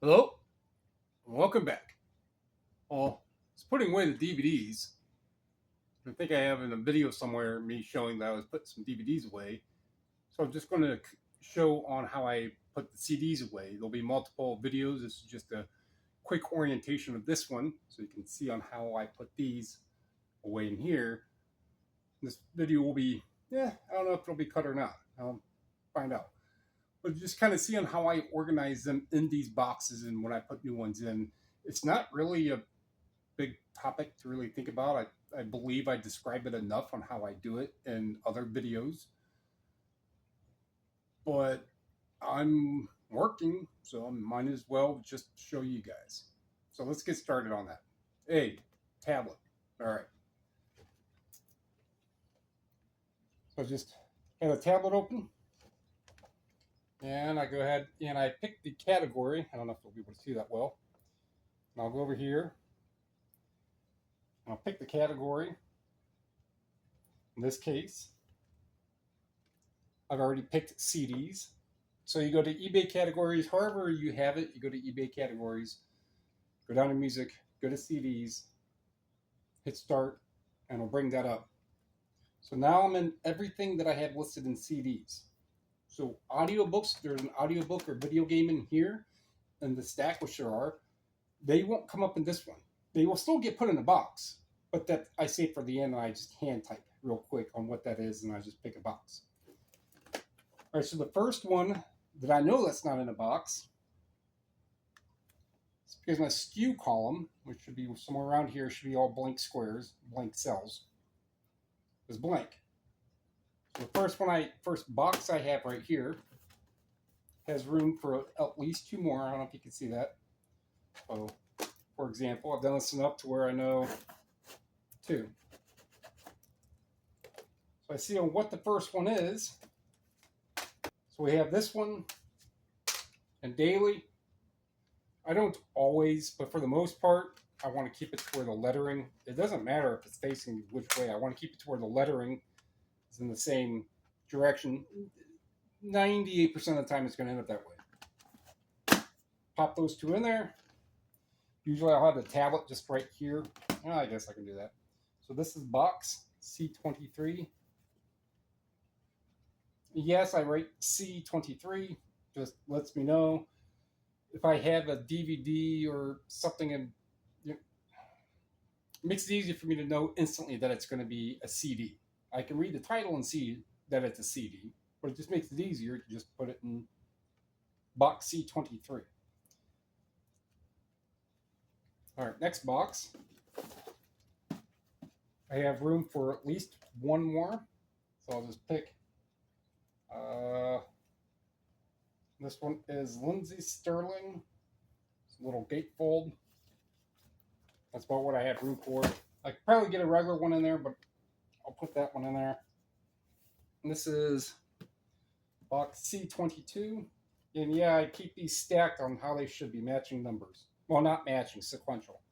Hello, and welcome back. Well, it's putting away the DVDs. I think I have in a video somewhere me showing that I was putting some DVDs away. So I'm just going to show on how I put the CDs away. There'll be multiple videos. This is just a quick orientation of this one, so you can see on how I put these away in here. This video will be, I don't know if it'll be cut or not. I'll find out. But just kind of see on how I organize them in these boxes and when I put new ones in. It's not really a big topic to really think about. I believe I describe it enough on how I do it in other videos. But I'm working, so I might as well just show you guys. So let's get started on that. Hey, tablet. All right. So just have a tablet open. And I go ahead and I pick the category. I don't know if you'll be able to see that well. And I'll go over here. I'll pick the category. In this case, I've already picked CDs. So you go to eBay categories, however you have it, you go to eBay categories, go down to music, go to CDs, hit start, and it'll bring that up. So now I'm in everything that I have listed in CDs. So audiobooks, there's an audiobook or video game in here, in the stack, which there are. They won't come up in this one. They will still get put in a box, but that I save for the end, and I just hand type real quick on what that is, and I just pick a box. All right, so the first one that I know that's not in a box is because my SKU column, which should be somewhere around here, should be all blank squares, blank cells, is blank. So the first box I have right here has room for at least two more. I don't know if you can see that. So, for example, I've done this enough to where I know two. So I see on what the first one is. So we have this one and daily. I don't always, but for the most part, I want to keep it to where the lettering, it doesn't matter if it's facing which way. I want to keep it to where the lettering is in the same direction. 98% of the time it's going to end up that way. Pop those two in there. Usually I'll have the tablet just right here. Oh, I guess I can do that. So this is box C23. Yes, I write C23. Just lets me know if I have a DVD or something, and it makes it easier for me to know instantly that it's going to be a CD. I can read the title and see that it's a CD, but it just makes it easier to just put it in box C23. All right, next box. I have room for at least one more, so I'll just pick. This one is Lindsey Sterling. It's a little gatefold. That's about what I have room for. I could probably get a regular one in there, but I'll put that one in there. And this is box C22. And yeah, I keep these stacked on how they should be, matching numbers. Well, not matching, sequential.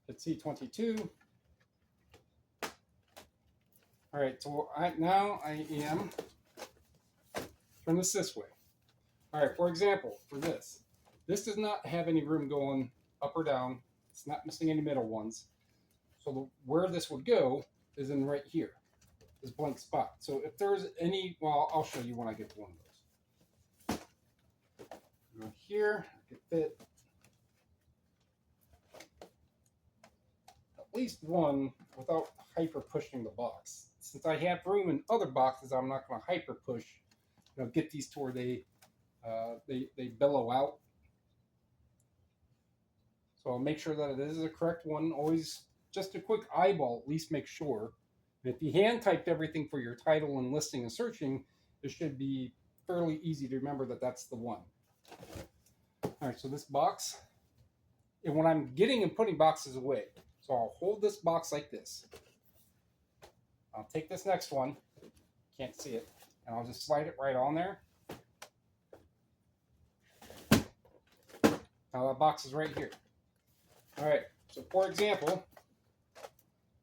It's C22. All right, so now I am, turn this way. All right, for example, for this does not have any room going up or down. It's not missing any middle ones. So where this would go is in right here, this blank spot. So if there's any, well, I'll show you when I get to one of those. Go here, I can fit at least one without hyper pushing the box. Since I have room in other boxes, I'm not going to hyper push. Get these to where they bellow out. So I'll make sure that it is the correct one. Always just a quick eyeball, at least make sure. And if you hand typed everything for your title and listing and searching, it should be fairly easy to remember that that's the one. All right, so this box, and when I'm getting and putting boxes away, so I'll hold this box like this. I'll take this next one, can't see it, and I'll just slide it right on there. Now that box is right here. All right, so for example,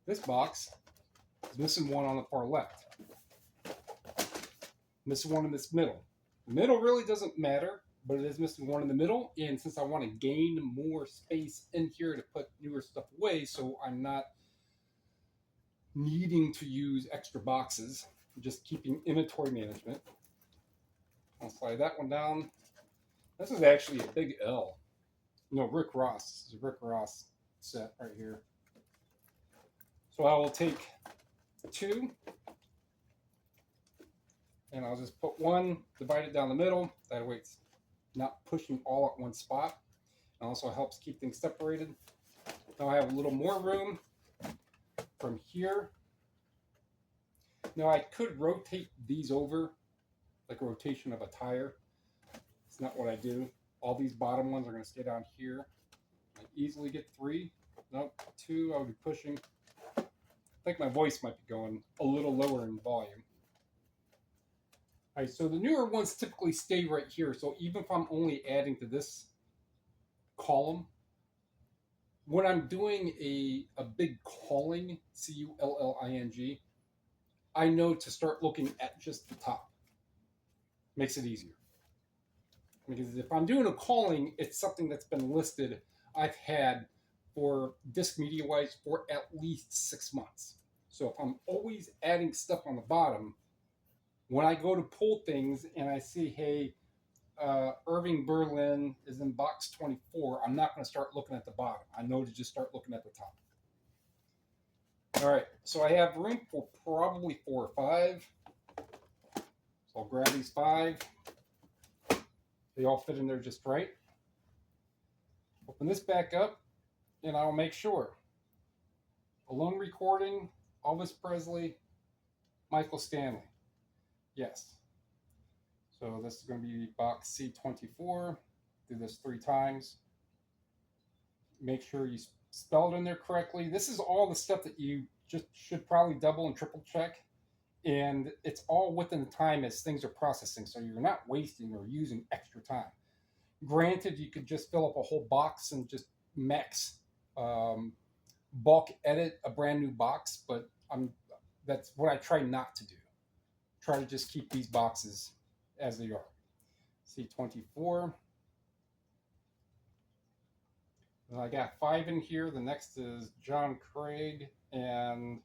this box is missing one on the far left. Missing one in this middle. The middle really doesn't matter. but it is missing one in the middle. And since I want to gain more space in here to put newer stuff away, so I'm not needing to use extra boxes, just keeping inventory management. I'll slide that one down. This is actually a big L. No, Rick Ross. This is a Rick Ross set right here. So I will take two, and I'll just put one, divide it down the middle. That way it's not pushing all at one spot. It also helps keep things separated. Now I have a little more room from here. Now I could rotate these over, like a rotation of a tire. It's not what I do. All these bottom ones are going to stay down here. I easily get three. Nope, two I would be pushing. I think my voice might be going a little lower in volume. All right, so the newer ones typically stay right here. So even if I'm only adding to this column, when I'm doing a big culling, C-U-L-L-I-N-G, I know to start looking at just the top. Makes it easier. Because if I'm doing a culling, it's something that's been listed, I've had for disc media wise for at least 6 months. So if I'm always adding stuff on the bottom, when I go to pull things and I see, hey, Irving Berlin is in box 24, I'm not going to start looking at the bottom. I know to just start looking at the top. All right, so I have room for probably 4 or 5. So I'll grab these 5. They all fit in there just right. Open this back up, and I'll make sure. Alone recording, Elvis Presley, Michael Stanley. Yes. So this is going to be box C24. Do this 3 times. Make sure you spell it in there correctly. This is all the stuff that you just should probably double and triple check. And it's all within the time as things are processing. So you're not wasting or using extra time. Granted, you could just fill up a whole box and just max bulk edit a brand new box, but that's what I try not to do. Try to just keep these boxes as they are. C24. And I got 5 in here. The next is John Craig, and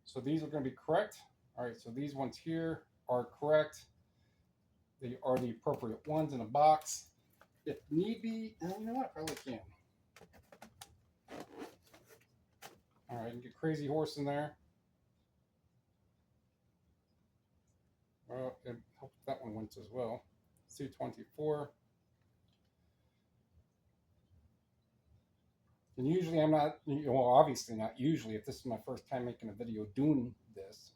so these are going to be correct. All right, so these ones here are correct. They are the appropriate ones in a box. If need be, and you know what, I probably can. All right, get Crazy Horse in there. Well, I hope that one went as well. C24. And usually I'm not, well, obviously not usually, if this is my first time making a video doing this.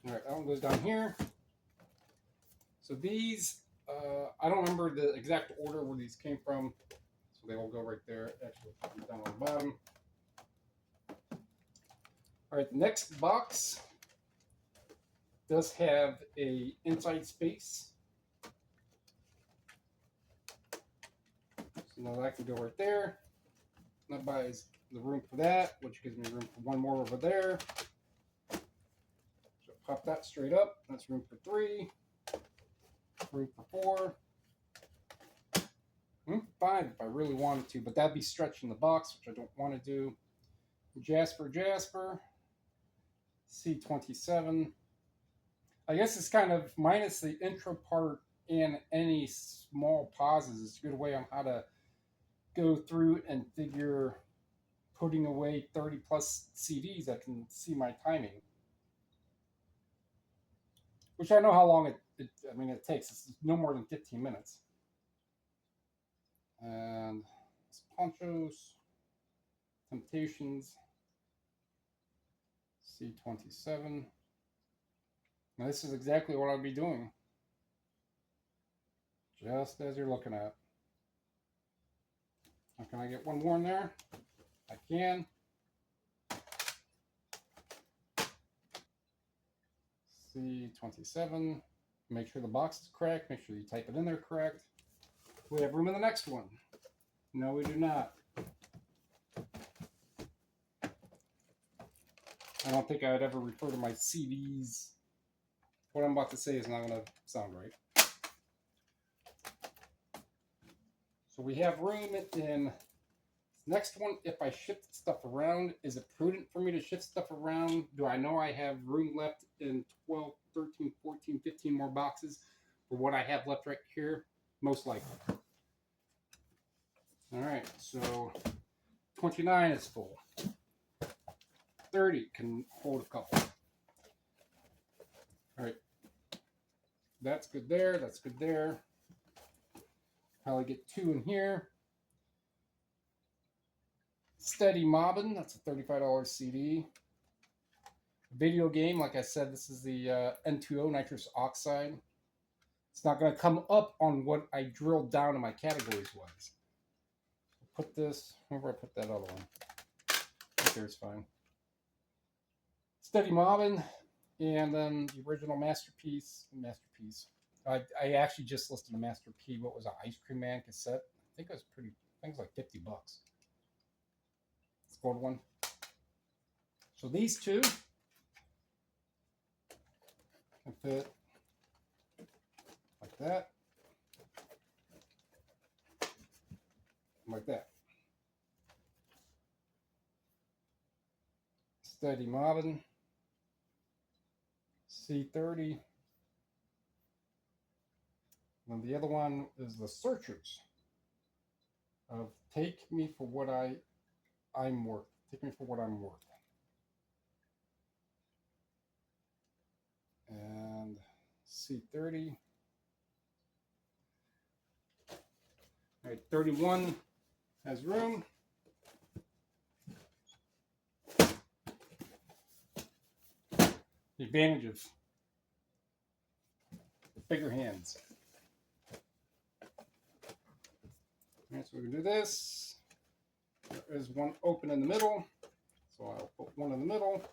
All right, that one goes down here. So these, I don't remember the exact order where these came from. So they all go right there. Actually, down on the bottom. All right, the next box does have a inside space. So now that can go right there. That buys the room for that, which gives me room for one more over there. So pop that straight up. That's room for 3. Room for 4. 5 if I really wanted to, but that'd be stretching the box, which I don't want to do. Jasper, C27. I guess it's kind of minus the intro part and any small pauses. It's a good way on how to go through and figure putting away 30 plus CDs. I can see my timing, which I know how long it takes. It's no more than 15 minutes. And Ponchos, Temptations, C27. Now this is exactly what I'll be doing. Just as you're looking at. Now, can I get one more in there? I can. C27. Make sure the box is correct. Make sure you type it in there correct. We have room in the next one. No, we do not. I don't think I'd ever refer to my CDs. What I'm about to say is not going to sound right. So we have room in next one. If I shift stuff around, is it prudent for me to shift stuff around? Do I know I have room left in 12, 13, 14, 15 more boxes for what I have left right here? Most likely. All right, so 29 is full. 30 can hold a couple. All right, that's good there. That's good there. Probably get 2 in here. Steady Mobbin', that's a $35 CD. Video game, like I said, this is the N2O nitrous oxide. It's not going to come up on what I drilled down in my categories was. Put this, wherever I put that other one. Right there's fine. Steady Mobbin', and then the original Masterpiece. I actually just listed a Master P. What was an Ice Cream Man cassette? I think it was pretty. I think it was like $50. Let's go to one. So these two can fit like that, like that. Steady Mobbin', C30. And the other one is the Searchers of Take Me for What I'm Worth. Take Me for What I'm Worth. And C30. All right, 31 has room. The advantage of the bigger hands. All right, so we can do this. There is one open in the middle, so I'll put one in the middle.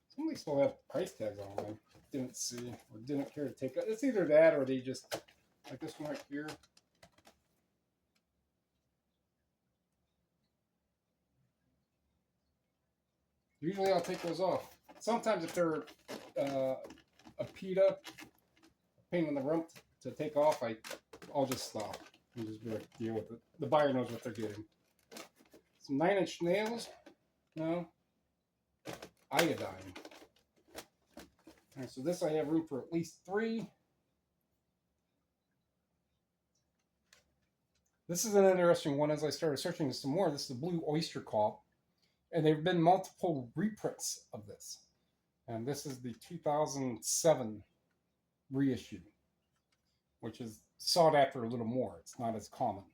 Some of these still have price tags on them. I didn't see or didn't care to take it. It's either that or they just, like this one right here. Usually I'll take those off. Sometimes if they're a PETA, pain in the rump to take off, I'll just stop and just be like, deal with it. The buyer knows what they're getting. Some 9-inch nails. No. Iodine. All right, so this I have room for at least 3. This is an interesting one. As I started searching some more, this is the Blue Oyster Cult. And there have been multiple reprints of this. And this is the 2007 reissue, which is sought after a little more. It's not as common.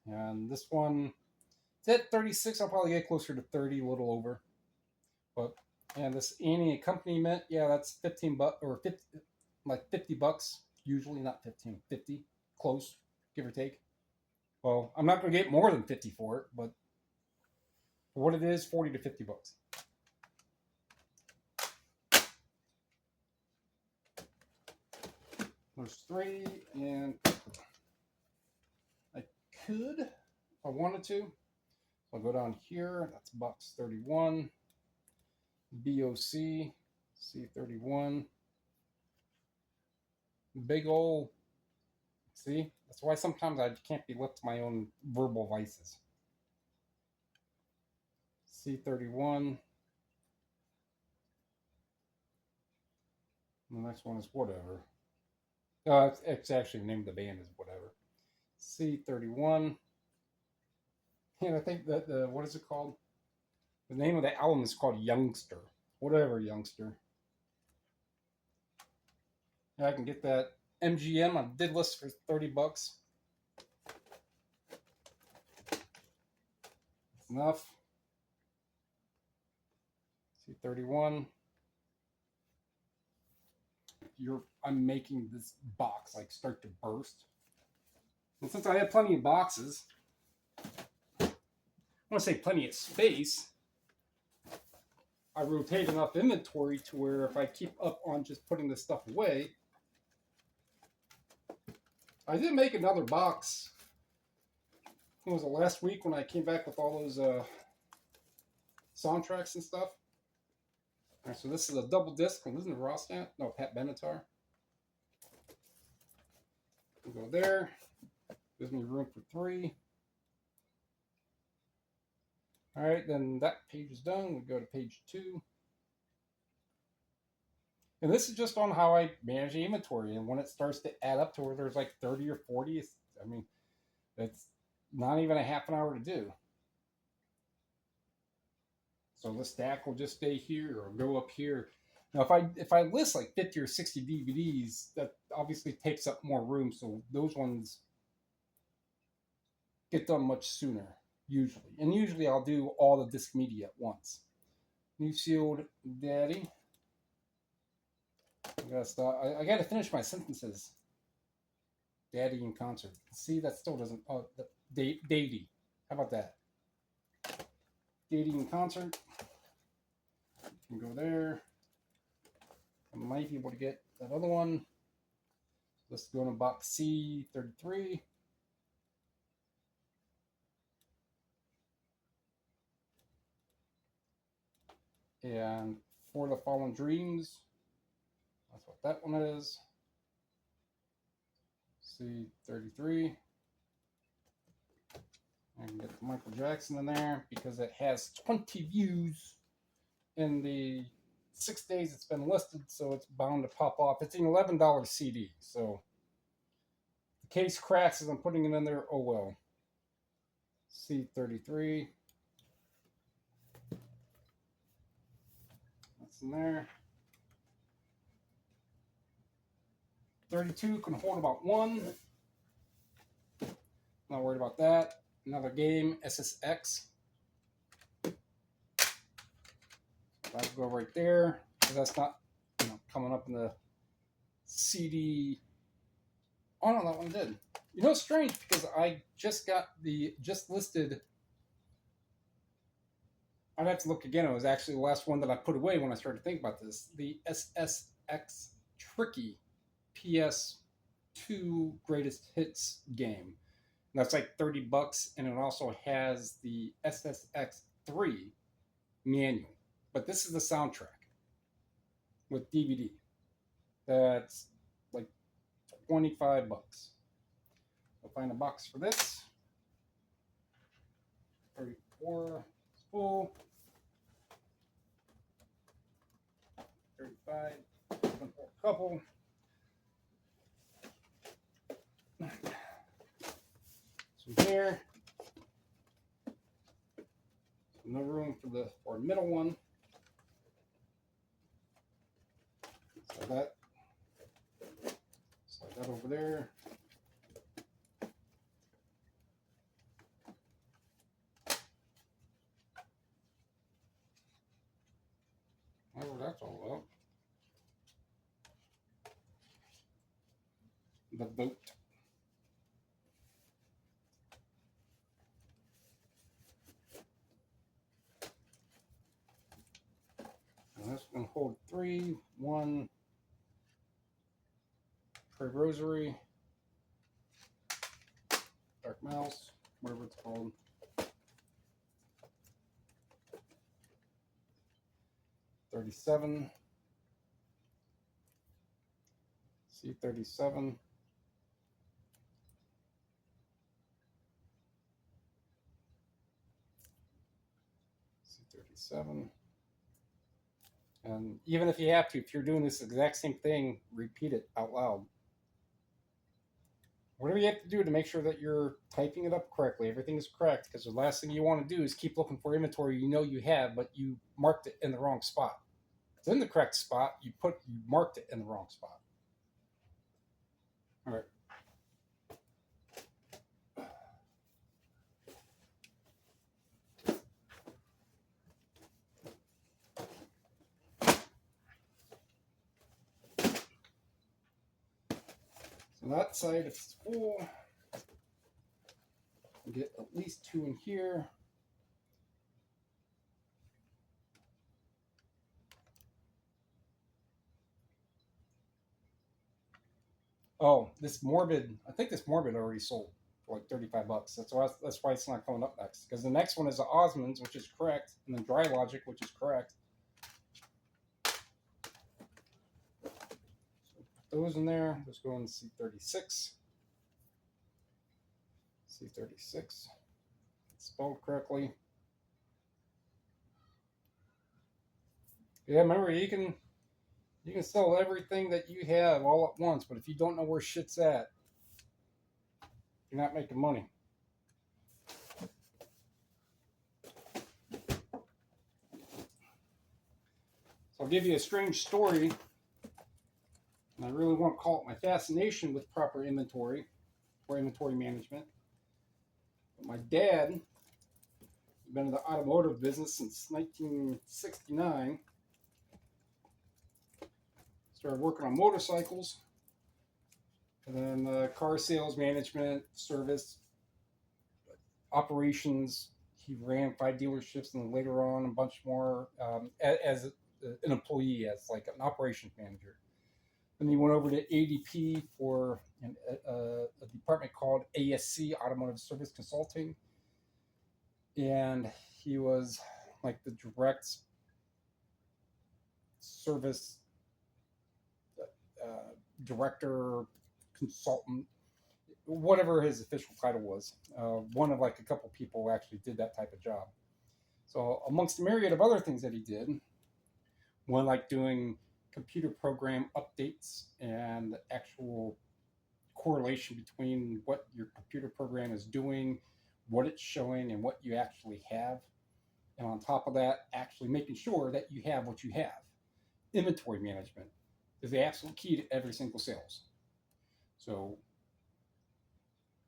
And this one, it's at 36. I'll probably get closer to 30, a little over. But, and this Annie accompaniment, yeah, that's 15 bucks, or 50, like $50, usually, not 15, 50, close, give or take. Well, I'm not going to get more than 50 for it, but for what it is, 40 to 50 bucks. There's 3, and I could, if I wanted to. I'll go down here. That's box 31. BOC, C31. Big ol', see? That's why sometimes I can't be left to my own verbal vices. C31. The next one is whatever. It's actually the name of the band is whatever. C31. And I think that what is it called? The name of the album is called Youngster. Whatever, Youngster. I can get that MGM on bid list for 30 bucks. That's enough. C31. I'm making this box like start to burst. And since I have plenty of boxes, I want to say plenty of space, I rotate enough inventory to where if I keep up on just putting this stuff away, I did make another box. When was it, last week when I came back with all those soundtracks and stuff? All right, so this is a double disc. Isn't it Rosnat? No, Pat Benatar. We'll go there. Gives me room for 3. All right, then that page is done. We go to page 2. And this is just on how I manage the inventory. And when it starts to add up to where there's like 30 or 40, I mean, it's not even a half an hour to do. So the stack will just stay here or go up here. Now, if I list like 50 or 60 DVDs, that obviously takes up more room. So those ones get done much sooner, usually. And usually I'll do all the disc media at once. New Sealed Daddy. I got to finish my sentences. Daddy in concert. See, that still doesn't. Oh, Daddy. How about that? Daddy in concert. You can go there. I might be able to get that other one. Let's go to box C33. And For the Fallen Dreams. That's what that one is. C33. I can get the Michael Jackson in there because it has 20 views in the 6 days it's been listed, so it's bound to pop off. It's an $11 CD, so the case cracks as I'm putting it in there. Oh well. C33. That's in there. 32 can hold about 1. Not worried about that. Another game, SSX. That'll go right there. That's not, coming up in the CD. Oh no, that one did. You know, it's strange because I just got just listed. I'd have to look again. It was actually the last one that I put away when I started thinking about this. The SSX Tricky PS2 Greatest Hits game. And that's like $30, and it also has the SSX3 manual. But this is the soundtrack with DVD. That's like $25. I'll find a box for this. 34 spool. 35. A couple. So here. No room for a middle one. Slide that over there. Whatever that's all about. The boat. And this one hold 3, 1. Pray Rosary, Dark Mouse, whatever it's called. C37. C37. C37. And even if you have to, if you're doing this exact same thing, repeat it out loud. Whatever you have to do to make sure that you're typing it up correctly, everything is correct, because the last thing you want to do is keep looking for inventory you know you have, but you marked it in the wrong spot. It's in the correct spot, you marked it in the wrong spot. All right. So that side, if it's full, get at least 2 in here. Oh, this Morbid, I think this Morbid already sold for like $35. That's why it's not coming up next. Because the next one is the Osmonds, which is correct, and then Dry Logic, which is correct. those in there. Let's go in C36. C36. Spelled correctly. Yeah, remember you can sell everything that you have all at once, but if you don't know where shit's at, you're not making money. So I'll give you a strange story. And I really won't call it my fascination with proper inventory or inventory management. But my dad has been in the automotive business since 1969. Started working on motorcycles, and then car sales management, service, operations. He ran 5 dealerships, and then later on a bunch more as an employee, as like an operations manager. Then he went over to ADP for a department called ASC, Automotive Service Consulting. And he was like the direct service director, consultant, whatever his official title was. One of like a couple people who actually did that type of job. So amongst a myriad of other things that he did, one like doing computer program updates and the actual correlation between what your computer program is doing, what it's showing, and what you actually have. And on top of that, actually making sure that you have what you have. Inventory management is the absolute key to every single sales. So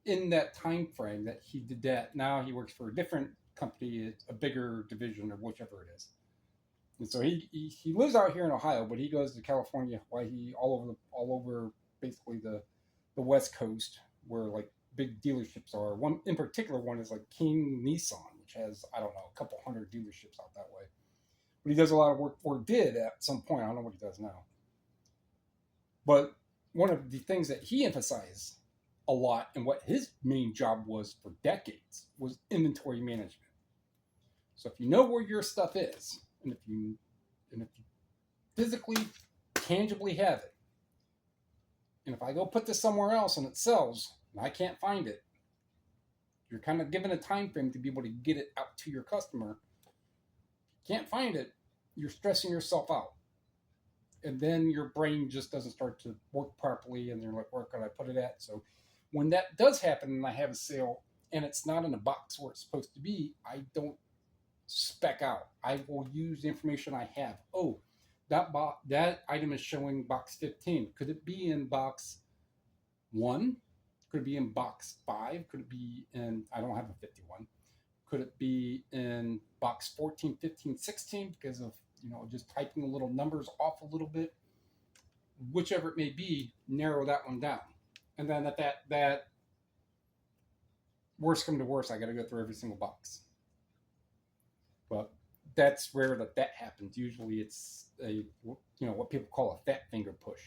in that time frame that he did that, now he works for a different company, a bigger division or whichever it is. And so he lives out here in Ohio, but he goes to California, Hawaii, all over basically the West Coast, where like big dealerships are. One in particular, one is like King Nissan, which has, I don't know, a couple hundred dealerships out that way. But he does a lot of work, or did at some point. I don't know what he does now. But one of the things that he emphasized a lot, and what his main job was for decades, was inventory management. So if you know where your stuff is, and if you physically, tangibly have it, and if I go put this somewhere else and it sells and I can't find it, you're kind of given a time frame to be able to get it out to your customer. If you can't find it, you're stressing yourself out. And then your brain just doesn't start to work properly, and you're like, where can I put it at? So when that does happen and I have a sale and it's not in a box where it's supposed to be, I don't spec out. I will use the information I have. Oh, that item is showing box 15. Could it be in box 1? Could it be in box 5? Could it be in, I don't have a 51. Could it be in box 14, 15, 16 because of, just typing the little numbers off a little bit? Whichever it may be, narrow that one down. And then at that worst come to worst, I got to go through every single box. But that's rare that happens. Usually it's what people call a fat finger push.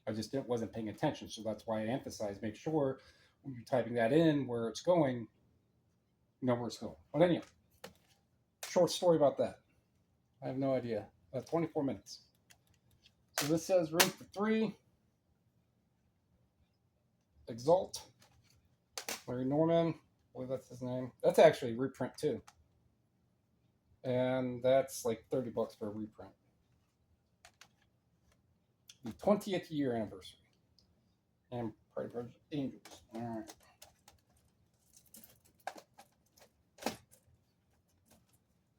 I just wasn't paying attention. So that's why I emphasize, make sure when you're typing that in where it's going, you know where it's going. But anyway, short story about that. I have no idea. 24 minutes. So this says room for 3. Exalt. Larry Norman. I believe that's his name. That's actually a reprint too. And that's like $30 for a reprint. The 20th year anniversary. And Pride of Angels. All right.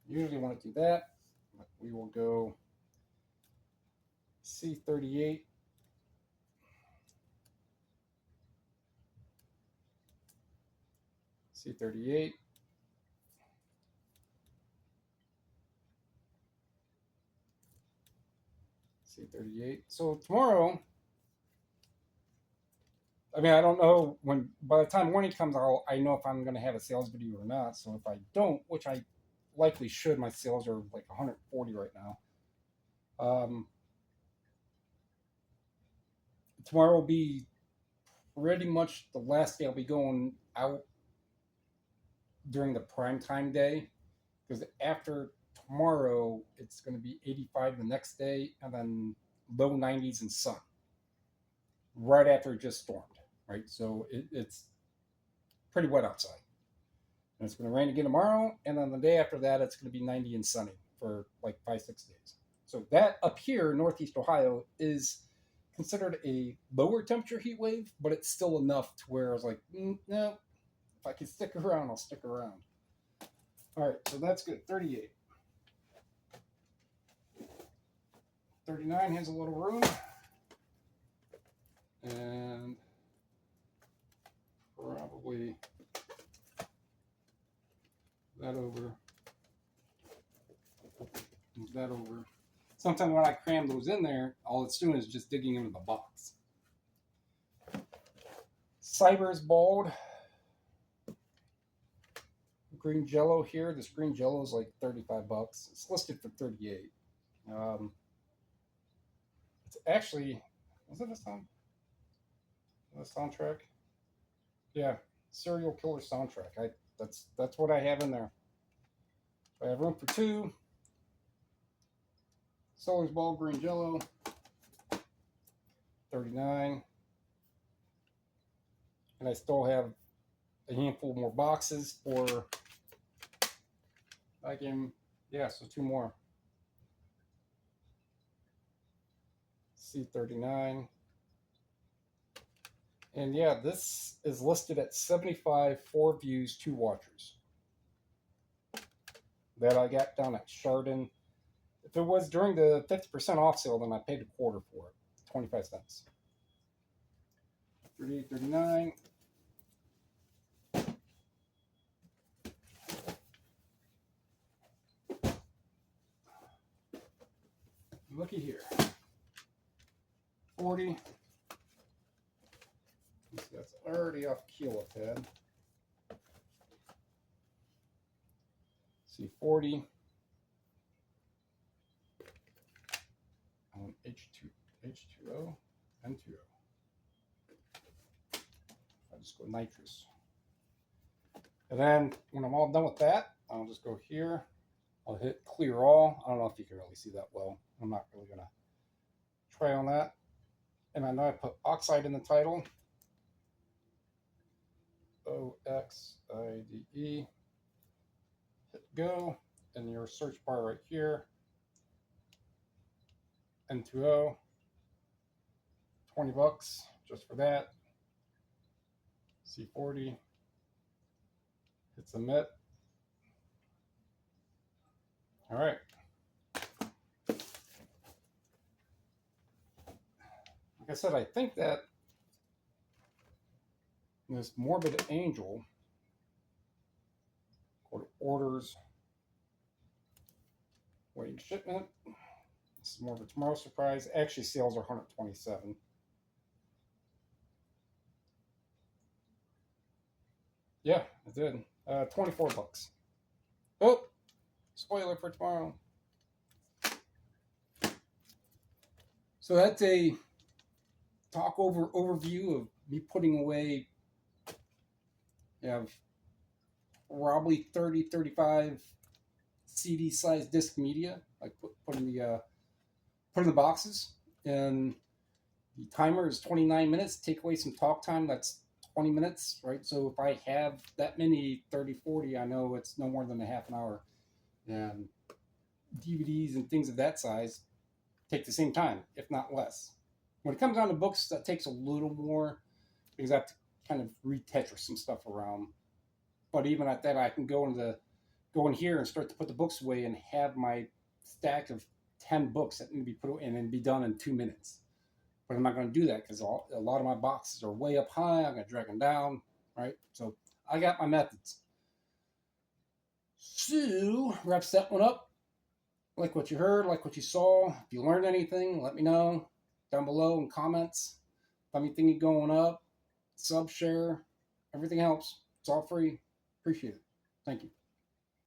Usually want to do that. But we will go C38. C38. C38. So tomorrow, I don't know when, by the time morning comes, I know if I'm going to have a sales video or not. So if I don't, which I likely should, my sales are like 140 right now. Tomorrow will be pretty much the last day I'll be going out during the prime time day, because after tomorrow it's going to be 85 the next day, and then low 90s and sun. right after it just stormed, right? So it's pretty wet outside. And it's going to rain again tomorrow, and then the day after that, it's going to be 90 and sunny for like 5-6 days. So that up here in Northeast Ohio is considered a lower temperature heat wave, but it's still enough to where I was like, no, if I can stick around, I'll stick around. All right, so that's good. 38. 39 has a little room. And probably that over. Move that over. Sometimes when I cram those in there, all it's doing is just digging into the box. Cyber is bald. Green Jello here. This green Jello is like $35. It's listed for 38. It's actually, was it a soundtrack? Yeah, Serial Killer soundtrack. That's what I have in there. I have room for 2. Seller's Ball Green Jello, 39. And I still have a handful more boxes for, so 2 more. C39. And yeah, this is listed at 75, 4 views, 2 watchers. That I got down at Chardon. If it was during the 50% off sale, then I paid a quarter for it, 25 cents. 38, 39. Looky here. 40. That's already off keel a tad. See, 40. H2O, N2O. I'll just go nitrous. And then when I'm all done with that, I'll just go here. I'll hit clear all. I don't know if you can really see that well. I'm not really going to try on that. And I know I put oxide in the title. OXIDE. Hit go. And your search bar right here. N2O. $20 just for that. C40. Hit submit. All right. Like I said, I think that this Morbid Angel, go to orders, waiting shipment. This is more of a tomorrow surprise. Actually, sales are 127. Yeah, it did. $24. Oh, spoiler for tomorrow. So that's a overview of me putting away. You have probably 30, 35 CD size disc media. Like put in the boxes, and the timer is 29 minutes. Take away some talk time, that's 20 minutes, right? So if I have that many 30, 40, I know it's no more than a half an hour. And DVDs and things of that size take the same time, if not less. When it comes down to books, that takes a little more because I have to kind of re-Tetris some stuff around. But even at that, I can go in here and start to put the books away and have my stack of 10 books that need to be put in and be done in 2 minutes. But I'm not going to do that because a lot of my boxes are way up high. I'm going to drag them down, right? So I got my methods. So wraps that one up. Like what you heard, like what you saw. If you learned anything, let me know down below in comments. If anything going up, sub, share, everything helps. It's all free. Appreciate it. Thank you.